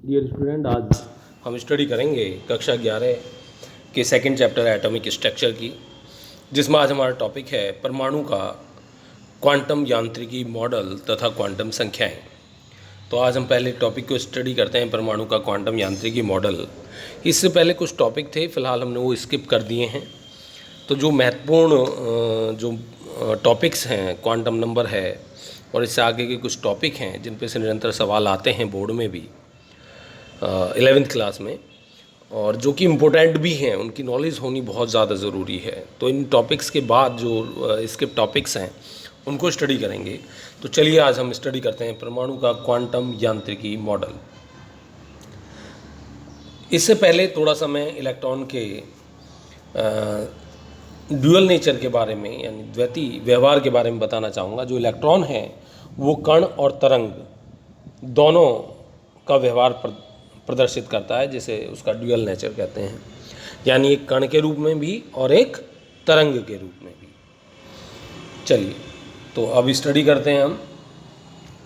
Dear student, आज हम study करेंगे कक्षा 11 के सेकंड चैप्टर एटॉमिक स्ट्रक्चर की, जिसमें आज हमारा टॉपिक है परमाणु का क्वांटम यांत्रिकी मॉडल तथा क्वांटम संख्याएं। तो आज हम पहले टॉपिक को स्टडी करते हैं, परमाणु का क्वांटम यांत्रिकी मॉडल। इससे पहले कुछ टॉपिक थे, फिलहाल हमने वो स्किप कर दिए हैं। तो जो महत्वपूर्ण जो टॉपिक्स हैं, क्वांटम नंबर है और इससे आगे के कुछ टॉपिक हैं जिन पे से निरंतर सवाल आते हैं बोर्ड में भी 11th क्लास में, और जो कि इम्पोर्टेंट भी हैं, उनकी नॉलेज होनी बहुत ज़्यादा ज़रूरी है। तो इन टॉपिक्स के बाद जो इसके टॉपिक्स हैं उनको स्टडी करेंगे। तो चलिए आज हम स्टडी करते हैं परमाणु का क्वांटम यांत्रिकी मॉडल। इससे पहले थोड़ा सा मैं इलेक्ट्रॉन के ड्यूअल नेचर के बारे में, यानी द्वैती व्यवहार के बारे में बताना चाहूँगा। जो इलेक्ट्रॉन है वो कण और तरंग दोनों का व्यवहार प्रदर्शित करता है, जिसे उसका ड्यूअल नेचर कहते हैं, यानी एक कण के रूप में भी और एक तरंग के रूप में भी। चलिए तो अब स्टडी करते हैं हम।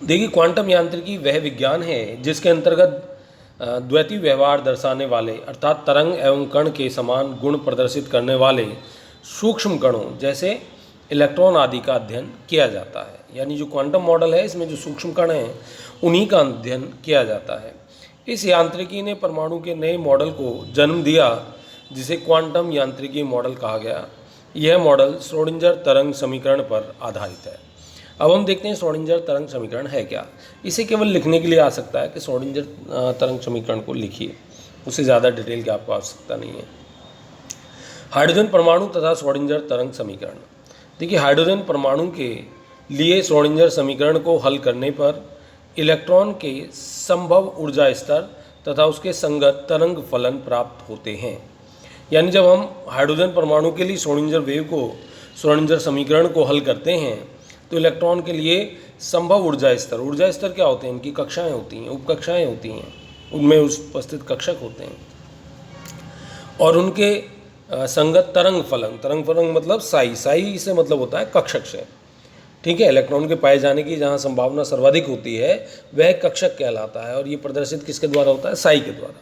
देखिए, क्वांटम यांत्रिकी वह विज्ञान है जिसके अंतर्गत द्वैती व्यवहार दर्शाने वाले, अर्थात तरंग एवं कण के समान गुण प्रदर्शित करने वाले सूक्ष्म कणों जैसे इलेक्ट्रॉन आदि का अध्ययन किया जाता है। यानी जो क्वांटम मॉडल है, इसमें जो सूक्ष्म कण हैं उन्हीं का अध्ययन किया जाता है। इस यांत्रिकी ने परमाणु के नए मॉडल को जन्म दिया, जिसे क्वांटम यांत्रिकी मॉडल कहा गया। यह मॉडल श्रोडिंगर तरंग समीकरण पर आधारित है। अब हम देखते हैं श्रोडिंगर तरंग समीकरण है क्या। इसे केवल लिखने के लिए आ सकता है कि श्रोडिंगर तरंग समीकरण को लिखिए, उससे ज़्यादा डिटेल की आपको आवश्यकता नहीं है। हाइड्रोजन परमाणु तथा श्रोडिंगर तरंग समीकरण। देखिए, हाइड्रोजन परमाणु के लिए श्रोडिंगर समीकरण को हल करने पर इलेक्ट्रॉन के संभव ऊर्जा स्तर तथा उसके संगत तरंग फलन प्राप्त होते हैं। यानी जब हम हाइड्रोजन परमाणु के लिए श्रोडिंगर समीकरण को हल करते हैं तो इलेक्ट्रॉन के लिए संभव ऊर्जा स्तर क्या होते हैं? इनकी कक्षाएं होती हैं, उपकक्षाएं होती हैं, उनमें उपस्थित कक्षक होते हैं, और उनके संगत तरंग फलन मतलब साई से मतलब होता है कक्षक से। ठीक है, इलेक्ट्रॉन के पाए जाने की जहाँ संभावना सर्वाधिक होती है वह कक्षक कहलाता है, और ये प्रदर्शित किसके द्वारा होता है? साई के द्वारा।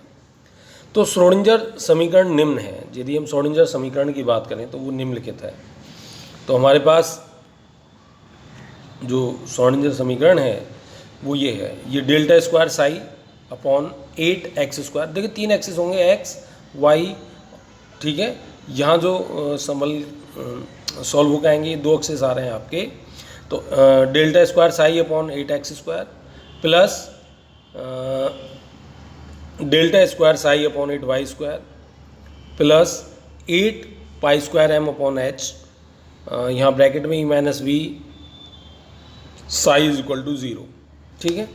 तो श्रोडिंगर समीकरण निम्न है। यदि हम श्रोडिंगर समीकरण की बात करें तो वो निम्नलिखित है। तो हमारे पास जो श्रोडिंगर समीकरण है वो ये है, ये delta square psi upon 8x²। देखिए 3 एक्सिस होंगे, एक्स वाई, ठीक है। यहाँ जो सॉल्व हो आएंगे 2 एक्सिस आ रहे हैं आपके, तो delta square psi upon 8x² plus delta square psi upon 8y² plus 8π² m upon h, यहाँ ब्रैकेट में e-v Sai is equal to 0। ठीक है,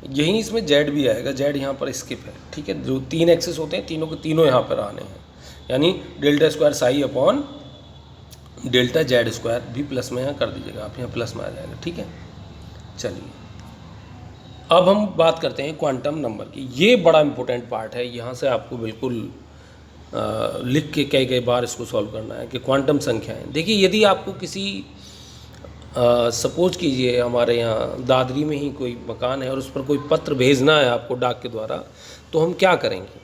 यहीं इसमें z भी आएगा, z यहाँ पर स्किप है। ठीक है, जो 3 एक्सिस होते हैं तीनों के तीनों यहाँ पर आने हैं, यानी delta square psi upon delta z² भी प्लस में यहाँ कर दीजिएगा आप, यहाँ प्लस में आ जाएगा। ठीक है, चलिए अब हम बात करते हैं क्वांटम नंबर की। ये बड़ा इंपॉर्टेंट पार्ट है, यहाँ से आपको बिल्कुल लिख के कई बार इसको सॉल्व करना है कि क्वांटम संख्याएं। देखिए, यदि आपको किसी सपोज कीजिए हमारे यहाँ दादरी में ही कोई मकान है और उस पर कोई पत्र भेजना है आपको डाक के द्वारा, तो हम क्या करेंगे?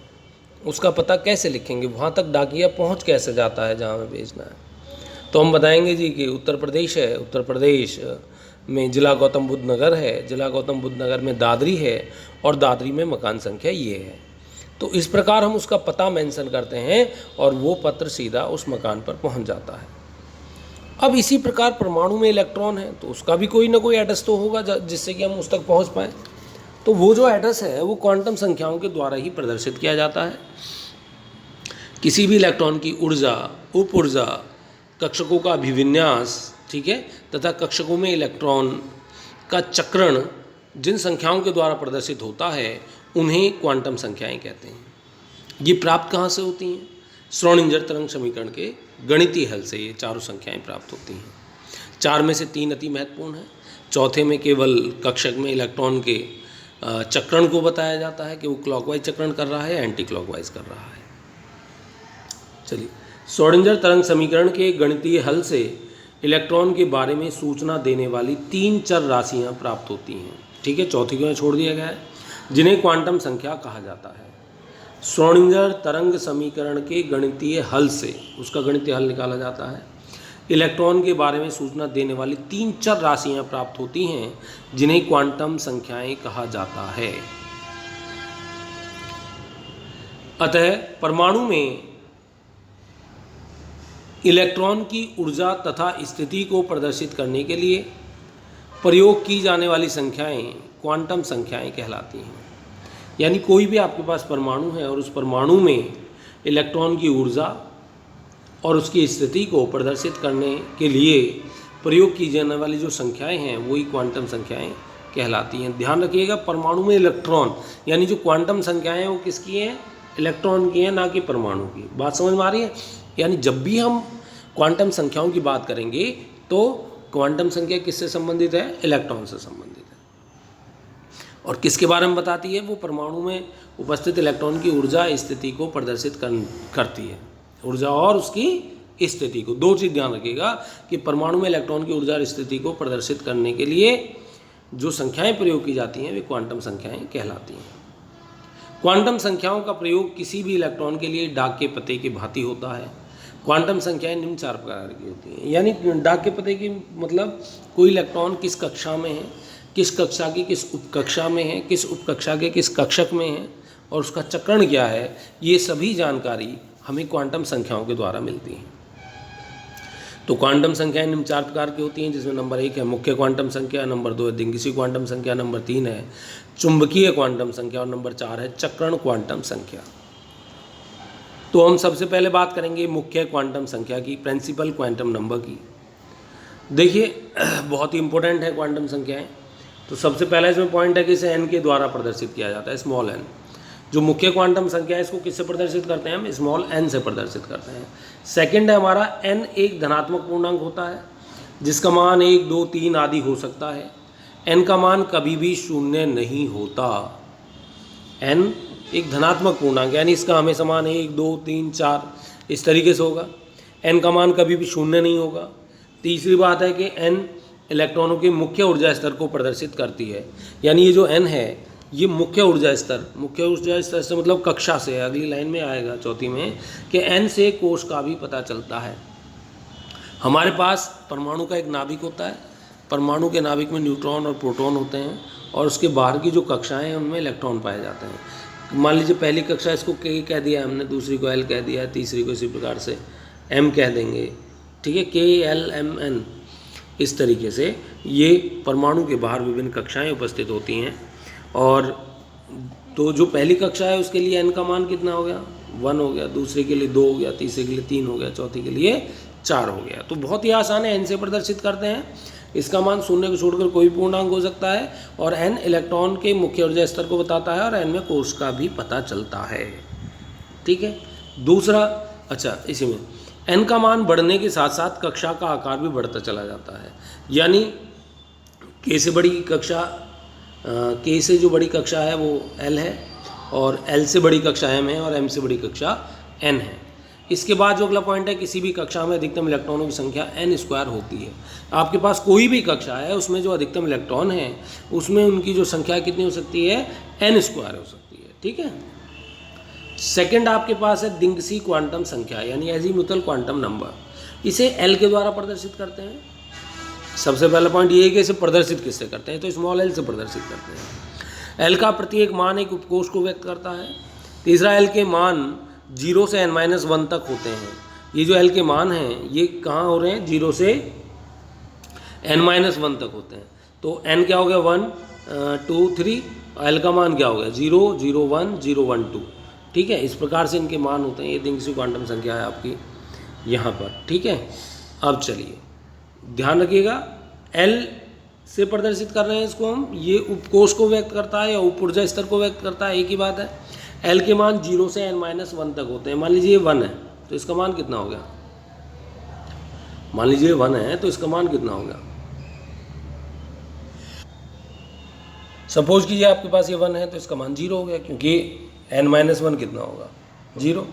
उसका पता कैसे लिखेंगे? वहाँ तक डाकिया पहुँच कैसे जाता है जहाँ हमें भेजना है? तो हम बताएंगे जी कि उत्तर प्रदेश है, उत्तर प्रदेश में जिला गौतम बुद्ध नगर है, जिला गौतम बुद्ध नगर में दादरी है, और दादरी में मकान संख्या ये है। तो इस प्रकार हम उसका पता मेंशन करते हैं और वो पत्र सीधा उस मकान पर पहुंच जाता है। अब इसी प्रकार परमाणु में इलेक्ट्रॉन है तो उसका भी कोई ना कोई एड्रेस तो होगा जिससे कि हम उस तक पहुंच पाएँ। तो वो जो एड्रेस है वो क्वांटम संख्याओं के द्वारा ही प्रदर्शित किया जाता है। किसी भी इलेक्ट्रॉन की ऊर्जा, उप ऊर्जा, कक्षकों का अभिविन्यास, ठीक है, तथा कक्षकों में इलेक्ट्रॉन का चक्रण जिन संख्याओं के द्वारा प्रदर्शित होता है उन्हें क्वांटम संख्याएं कहते हैं। ये प्राप्त कहाँ से होती हैं? श्रोडिंगर तरंग समीकरण के गणितीय हल से ये चारों संख्याएं प्राप्त होती हैं। 4 में से 3 अति महत्वपूर्ण है। चौथे में केवल कक्षक में इलेक्ट्रॉन के चक्रण को बताया जाता है कि वो क्लॉकवाइज चक्रण कर रहा है, एंटी क्लॉकवाइज कर रहा है। चलिए, श्रोडिंगर तरंग समीकरण के गणितीय हल से इलेक्ट्रॉन के बारे में सूचना देने वाली 3 चर राशियां प्राप्त होती हैं। ठीक है, चौथी को छोड़ दिया गया है। जिन्हें क्वांटम संख्या कहा जाता है। श्रोडिंगर तरंग समीकरण के गणितीय हल से उसका गणितीय हल निकाला जाता है। इलेक्ट्रॉन के बारे में सूचना देने वाली 3 चर राशियां प्राप्त होती हैं, जिन्हें क्वांटम संख्याएं कहा जाता है। अतः परमाणु में इलेक्ट्रॉन की ऊर्जा तथा स्थिति को प्रदर्शित करने के लिए प्रयोग की जाने वाली संख्याएं क्वांटम संख्याएं कहलाती हैं। यानी कोई भी आपके पास परमाणु है और उस परमाणु में इलेक्ट्रॉन की ऊर्जा और उसकी स्थिति को प्रदर्शित करने के लिए प्रयोग की जाने वाली जो संख्याएं हैं वही क्वांटम संख्याएं कहलाती हैं। ध्यान रखिएगा, परमाणु में इलेक्ट्रॉन यानी जो क्वांटम संख्याएं हैं वो किसकी हैं? इलेक्ट्रॉन की हैं, ना कि परमाणु की। बात समझ में आ रही है? यानी जब भी हम क्वांटम संख्याओं की बात करेंगे तो क्वांटम संख्या किससे संबंधित है? इलेक्ट्रॉन से संबंधित है। और किसके बारे में बताती है? वो परमाणु में उपस्थित इलेक्ट्रॉन की ऊर्जा स्थिति को प्रदर्शित करती है। ऊर्जा और उसकी स्थिति को, 2 चीज़ ध्यान रखिएगा कि परमाणु में इलेक्ट्रॉन की ऊर्जा और स्थिति को प्रदर्शित करने के लिए जो संख्याएं प्रयोग की जाती हैं वे क्वांटम संख्याएं कहलाती हैं। क्वांटम संख्याओं का प्रयोग किसी भी इलेक्ट्रॉन के लिए डाक के पते की भांति होता है। क्वांटम संख्याएं निम्न 4 प्रकार की होती हैं। यानी डाक के पते की मतलब कोई इलेक्ट्रॉन किस कक्षा में है, किस कक्षा की किस उपकक्षा में है, किस उपकक्षा के किस कक्षक में है और उसका चक्रण क्या है, ये सभी जानकारी हमें क्वांटम संख्याओं के द्वारा मिलती हैं। तो क्वांटम संख्याएं निम्न 4 प्रकार की होती हैं, जिसमें नंबर 1 है मुख्य क्वांटम संख्या, नंबर 2 है दिंगसी क्वांटम संख्या, नंबर 3 है चुंबकीय क्वांटम संख्या और नंबर 4 है चक्रण क्वांटम संख्या। तो हम सबसे पहले बात करेंगे मुख्य क्वांटम संख्या की, प्रिंसिपल क्वांटम नंबर की। देखिए बहुत ही इंपॉर्टेंट है क्वांटम संख्याएं। तो सबसे पहला इसमें पॉइंट है कि इसे n के द्वारा प्रदर्शित किया जाता है, स्मॉल n। जो मुख्य क्वांटम संख्या है इसको किससे प्रदर्शित करते हैं? हम स्मॉल n से प्रदर्शित करते हैं। सेकंड है हमारा n एक धनात्मक पूर्णांक होता है जिसका मान 1, 2, 3 आदि हो सकता है। n का मान कभी भी शून्य नहीं होता। n एक धनात्मक पूर्णांक यानी इसका हमेशा मान 1, 2, 3, 4 इस तरीके से होगा। n का मान कभी भी शून्य नहीं होगा। तीसरी बात है कि n इलेक्ट्रॉनों के मुख्य ऊर्जा स्तर को प्रदर्शित करती है। यानी ये जो n है ये मुख्य ऊर्जा स्तर से मतलब कक्षा से, अगली लाइन में आएगा चौथी में कि n से कोश का भी पता चलता है। हमारे पास परमाणु का एक नाभिक होता है। परमाणु के नाभिक में न्यूट्रॉन और प्रोटॉन होते हैं और उसके बाहर की जो कक्षाएं हैं उनमें इलेक्ट्रॉन पाए जाते हैं। मान लीजिए पहली कक्षा इसको K कह दिया हमने, दूसरी को L कह दिया है, तीसरी को इसी प्रकार से M कह देंगे, ठीक है, KLMN। इस तरीके से ये परमाणु के बाहर विभिन्न कक्षाएं उपस्थित होती हैं। और तो जो पहली कक्षा है उसके लिए n का मान कितना हो गया? 1 हो गया, दूसरे के लिए 2 हो गया, तीसरे के लिए 3 हो गया, चौथी के लिए 4 हो गया। तो बहुत ही आसान है, n से प्रदर्शित करते हैं। इसका मान शून्य को छोड़कर कोई भी पूर्णांक हो सकता है और n इलेक्ट्रॉन के मुख्य ऊर्जा स्तर को बताता है और n में कोश का भी पता चलता है, ठीक है। दूसरा, अच्छा इसी में n का मान बढ़ने के साथ साथ कक्षा का आकार भी बढ़ता चला जाता है। यानी K से बड़ी कक्षा K से जो बड़ी कक्षा है वो L है और L से बड़ी कक्षा M है और M से बड़ी कक्षा N है। इसके बाद जो अगला पॉइंट है, किसी भी कक्षा में अधिकतम इलेक्ट्रॉनों की संख्या n² होती है। आपके पास कोई भी कक्षा है उसमें जो अधिकतम इलेक्ट्रॉन है उसमें उनकी जो संख्या कितनी हो सकती है? n² हो सकती है, ठीक है। सेकंड आपके पास है दिंगसी क्वांटम संख्या यानी एजीमुथल क्वांटम नंबर। इसे L के द्वारा प्रदर्शित करते हैं। सबसे पहला पॉइंट ये है कि इसे प्रदर्शित किससे करते हैं? तो स्मॉल l से प्रदर्शित करते हैं। l का प्रत्येक मान एक उपकोष को व्यक्त करता है। तीसरा, l के मान 0 से n-1 तक होते हैं। ये जो l के मान हैं ये कहाँ हो रहे हैं? 0 से n-1 तक होते हैं। तो n क्या हो गया? 1, 2, 3। l का मान क्या हो गया? 0, 0, 1, 0, 1, 2, ठीक है। इस प्रकार से इनके मान होते हैं। ये दिंगसी क्वांटम संख्या है आपकी यहाँ पर, ठीक है। अब चलिए ध्यान रखिएगा, L से प्रदर्शित कर रहे हैं इसको हम। ये उपकोष को व्यक्त करता है या उप ऊर्जा स्तर को व्यक्त करता है, एक ही बात है। L के मान 0 से n-1 तक होते हैं। मान लीजिए ये 1 है तो इसका मान कितना हो गया? मान लीजिए 1 है तो इसका मान कितना हो गया? सपोज कीजिए आपके पास ये 1 है तो इसका मान 0 हो गया, क्योंकि n-1 कितना होगा? 0।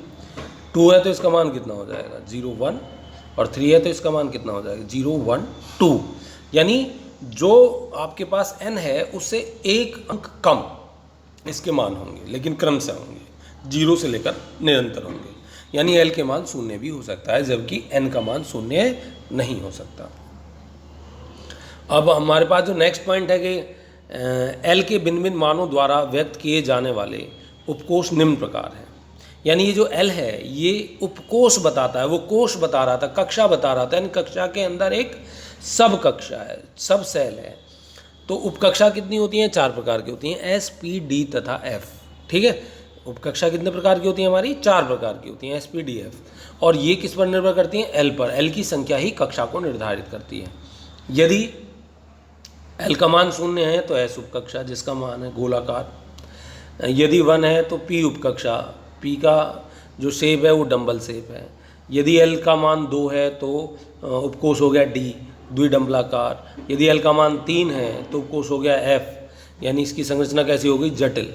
2 है तो इसका मान कितना हो जाएगा? 0, 1। और 3 है तो इसका मान कितना हो जाएगा? 0, 1, 2। यानी जो आपके पास n है उससे एक अंक कम, इसके मान होंगे, लेकिन क्रमशः होंगे, 0 से लेकर निरंतर होंगे। यानी l के मान शून्य भी हो सकता है, जबकि n का मान शून्य नहीं हो सकता। अब हमारे पास जो नेक्स्ट पॉइंट है कि l के भिन्न भिन्न मानों द्वारा व्यक्त किए जाने वाले उपकोष निम्न प्रकार हैं। यानी ये जो l है ये उपकोष बताता है, वो कोष बता रहा था, कक्षा बता रहा था, यानी कक्षा के अंदर एक सब कक्षा है, सब सेल है। तो उपकक्षा कितनी होती हैं? 4 प्रकार की होती हैं, S, P, D तथा F। ठीक है, उपकक्षा कितने प्रकार की होती है? हमारी 4 प्रकार की होती हैं, S, P, D, F। और ये किस पर निर्भर करती हैं? L पर। L की संख्या ही कक्षा को निर्धारित करती है। यदि L का मान 0 है तो S उपकक्षा जिसका मान है गोलाकार, यदि 1 है तो P उपकक्षा, P का जो शेप है वो डंबल शेप है। यदि L का मान 2 है तो उपकोष हो गया D, द्विडंबलाकार। यदि L का मान 3 है तो उपकोष हो गया F, यानी इसकी संरचना कैसी होगी? जटिल।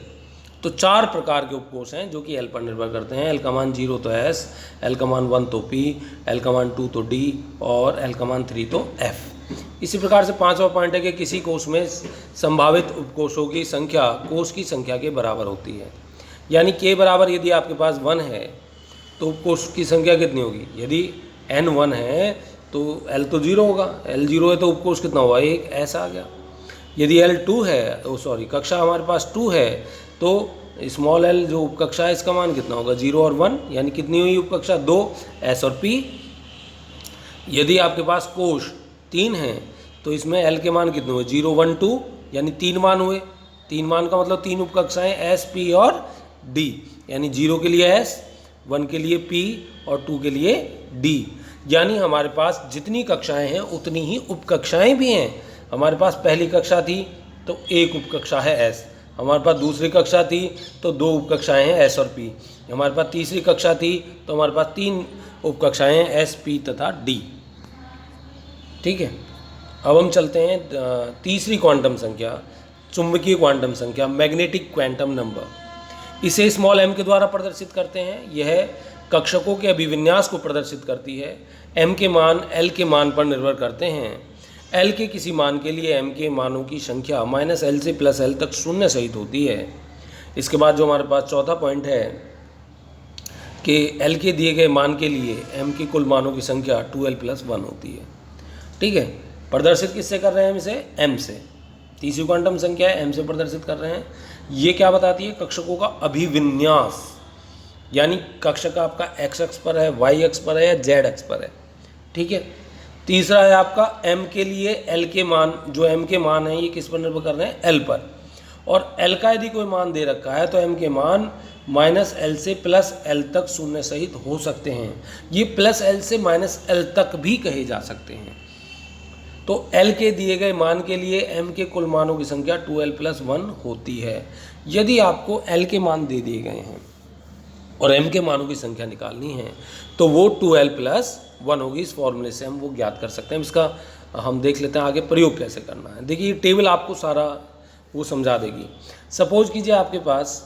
तो 4 प्रकार के उपकोष हैं जो कि L पर निर्भर करते हैं। L का मान 0 तो S, L का मान 1 तो P, L का मान 2 तो D और L का मान 3 तो F। इसी प्रकार से 5वां पॉइंट है कि किसी कोष में संभावित उपकोषों की संख्या कोष की संख्या के बराबर होती है। यानी K बराबर यदि आपके पास 1 है तो उपकोष की संख्या कितनी होगी? यदि N 1 है तो L तो 0 होगा, L 0 है तो उपकोष कितना हुआ? 1, ऐसा आ गया। यदि L 2 है, कक्षा हमारे पास 2 है तो स्मॉल l जो उपकक्षा है इसका मान कितना होगा? 0 और 1, यानी कितनी हुई उपकक्षा? 2, S और P। यदि आपके पास कोष 3 है तो इसमें L के मान कितने हुए? 0, 1, 2, यानी 3 मान हुए। 3 मान का मतलब 3 उपकक्षाएं S, P और D, यानी 0 के लिए S, 1 के लिए P और 2 के लिए D। यानी हमारे पास जितनी कक्षाएं हैं उतनी ही उपकक्षाएं भी हैं। हमारे पास पहली कक्षा थी तो 1 उपकक्षा है S, हमारे पास दूसरी कक्षा थी तो 2 उपकक्षाएं हैं S और P, हमारे पास तीसरी कक्षा थी तो हमारे पास 3 उपकक्षाएं हैं S, P तथा D। ठीक है, अब हम चलते हैं तीसरी क्वांटम संख्या, चुंबकीय क्वांटम संख्या, मैग्नेटिक क्वांटम नंबर। इसे स्मॉल m के द्वारा प्रदर्शित करते हैं। यह कक्षकों के अभिविन्यास को प्रदर्शित करती है। m के मान l के मान पर निर्भर करते हैं। l के किसी मान के लिए m के मानों की संख्या -l से +l तक शून्य सहित होती है। इसके बाद जो हमारे पास चौथा पॉइंट है कि l के दिए गए मान के लिए m के कुल मानों की संख्या 2l + 1 होती है। ठीक है, प्रदर्शित किससे कर रहे हैं हम इसे? m से। तीसरी क्वांटम संख्या है, m से प्रदर्शित कर रहे हैं। ये क्या बताती है? कक्षकों का अभिविन्यास, यानी कक्षक आपका x अक्ष पर है, y अक्ष पर है या z अक्ष पर है। ठीक है, तीसरा है आपका m के लिए l के मान, जो m के मान है ये किस पर निर्भर कर रहे हैं? l पर। और l का यदि कोई मान दे रखा है तो m के मान -l से +l तक शून्य सहित हो सकते हैं। ये +l से -l तक भी कहे जा सकते हैं। तो l के दिए गए मान के लिए m के कुल मानों की संख्या 2l + 1 होती है। यदि आपको l के मान दे दिए गए हैं और m के मानों की संख्या निकालनी है तो वो 2l + 1 होगी। इस फॉर्मूले से हम वो ज्ञात कर सकते हैं। इसका हम देख लेते हैं आगे प्रयोग कैसे करना है। देखिए टेबल आपको सारा वो समझा देगी। सपोज कीजिए आपके पास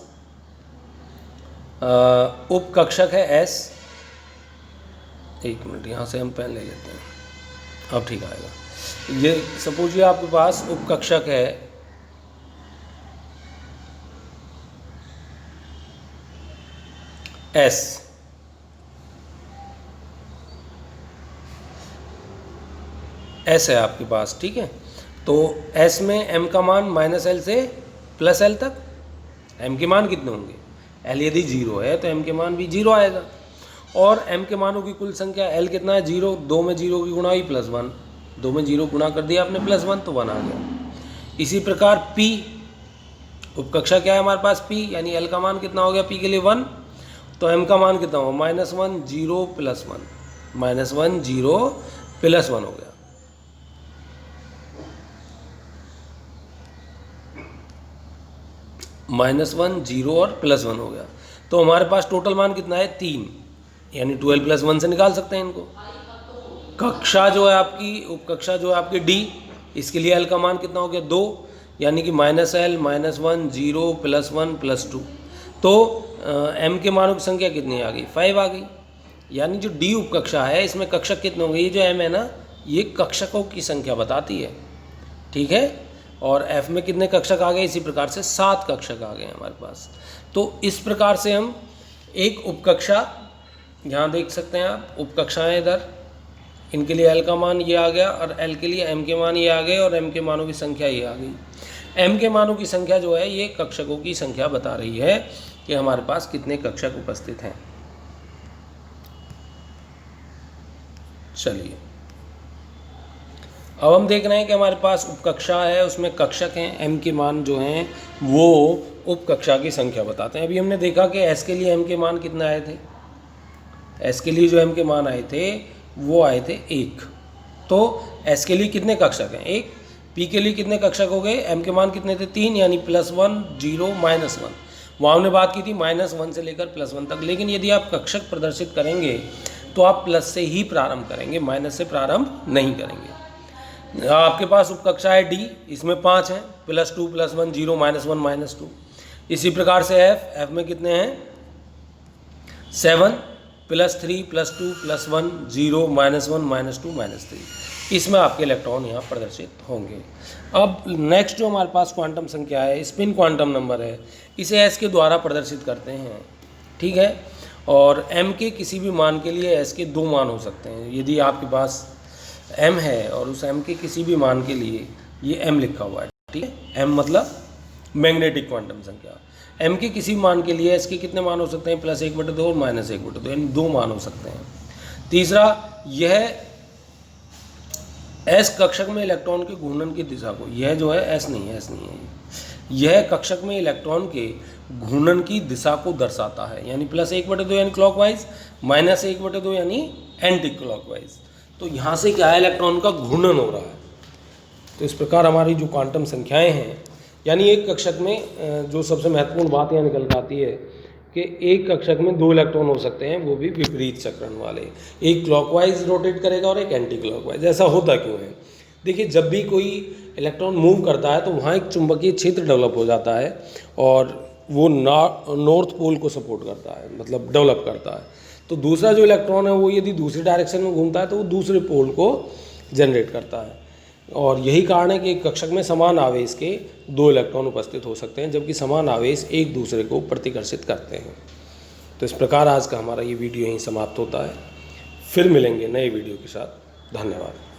उपकक्षक है S। एक मिनट, यहाँ से हम पेन ले लेते हैं, अब ठीक आएगा। ये सपोज ये आपके पास उपकक्षक है S। S है आपके पास। ठीक है, तो S में m का मान -l से +l तक, m के मान कितने होंगे? l यदि 0 है तो m के मान भी 0 आएगा। और m के मानों की कुल संख्या l कितना है? 0। 2 में 0 की गुणा हुई +1, 2 में 0 गुणा कर दिया आपने +1 तो 1 आ गया। इसी प्रकार P उपकक्षा क्या है हमारे पास? P, यानी l का मान कितना हो गया P के लिए? 1। तो m का मान कितना होगा? -1, 0 + 1, -1, 0 + 1 हो गया। -1, 0 और +1 हो गया। तो हमारे पास टोटल मान कितना है? 3, यानी 2l + 1 से निकाल सकते हैं इनको। कक्षा जो है आपकी, उपकक्षा जो है आपकी D, इसके लिए l का मान कितना हो गया? 2, यानी कि -l, -1, 0 + 1 + 2। तो m के मानों की संख्या कितनी आ गई? 5 आ गई। यानी जो D उपकक्षा है इसमें कक्षक कितने होंगे? ये जो m है ना, ये कक्षकों की संख्या बताती है। ठीक है, और F में कितने कक्षक आ गए, इसी प्रकार से 7 कक्षक आ गए हमारे पास। तो इस प्रकार से हम एक उपकक्षा, यहाँ देख सकते हैं आप उपकक्षाएँ इधर, इनके लिए L का मान ये आ गया और L के लिए M के मान ये आ गए और M के मानों की संख्या ये आ गई। M के मानों की संख्या जो है ये कक्षकों की संख्या बता रही है कि हमारे पास कितने कक्षक उपस्थित हैं। चलिए अब हम देख रहे हैं कि हमारे पास उपकक्षा है, उसमें कक्षक हैं, M के मान जो हैं वो उपकक्षा की संख्या बताते हैं। अभी हमने देखा कि S के लिए M के मान कितने आए थे, S के लिए जो M के मान आए थे वो आए थे 1। तो S के लिए कितने कक्षक हैं, 1। P के लिए कितने कक्षक हो गए, M के मान कितने थे, 3, यानी +1, 0, -1। वहाँ हमने बात की थी -1 से लेकर +1 तक, लेकिन यदि आप कक्षक प्रदर्शित करेंगे तो आप प्लस से ही प्रारंभ करेंगे, माइनस से प्रारंभ नहीं करेंगे। आपके पास उपकक्षा है D, इसमें 5 हैं, +2, +1, 0, -1, -2। इसी प्रकार से F में कितने हैं, 7, +3, +2, +1, 0, -1, -2, -3। इसमें आपके इलेक्ट्रॉन यहाँ प्रदर्शित होंगे। अब नेक्स्ट जो हमारे पास क्वांटम संख्या है, स्पिन क्वांटम नंबर है, इसे S के द्वारा प्रदर्शित करते हैं, ठीक है। और M के किसी भी मान के लिए S के 2 मान हो सकते हैं। यदि आपके पास M है और उस M के किसी भी मान के लिए ये M लिखा हुआ है, ठीक है, M मतलब मैग्नेटिक क्वांटम संख्या। M के किसी मान के लिए S के कितने मान हो सकते हैं, +1/2 और -1/2, यानी 2 मान हो सकते हैं। तीसरा, यह S कक्षक में इलेक्ट्रॉन के घूर्णन की दिशा को, यह जो है S नहीं है, यह कक्षक में इलेक्ट्रॉन के घूर्णन की दिशा को दर्शाता है, यानी +1/2 यानी क्लॉकवाइज, -1/2 यानी एंटी क्लॉकवाइज। तो यहाँ से क्या है, इलेक्ट्रॉन का घूर्णन हो रहा है। तो इस प्रकार हमारी जो क्वांटम संख्याएं हैं, यानी एक कक्षक में जो सबसे महत्वपूर्ण बात यहाँ निकल के आती है कि एक कक्षक में 2 इलेक्ट्रॉन हो सकते हैं, वो भी विपरीत चक्रण वाले, एक क्लॉकवाइज रोटेट करेगा और एक एंटी क्लॉकवाइज। ऐसा होता क्यों है, देखिए जब भी कोई इलेक्ट्रॉन मूव करता है तो वहाँ एक चुंबकीय क्षेत्र डेवलप हो जाता है और वो नॉर्थ पोल को सपोर्ट करता है, मतलब डेवलप करता है। तो दूसरा जो इलेक्ट्रॉन है वो यदि दूसरी डायरेक्शन में घूमता है तो वो दूसरे पोल को जनरेट करता है। और यही कारण है कि एक कक्षक में समान आवेश के 2 इलेक्ट्रॉन उपस्थित हो सकते हैं, जबकि समान आवेश एक दूसरे को प्रतिकर्षित करते हैं। तो इस प्रकार आज का हमारा ये वीडियो यहीं समाप्त होता है। फिर मिलेंगे नए वीडियो के साथ। धन्यवाद।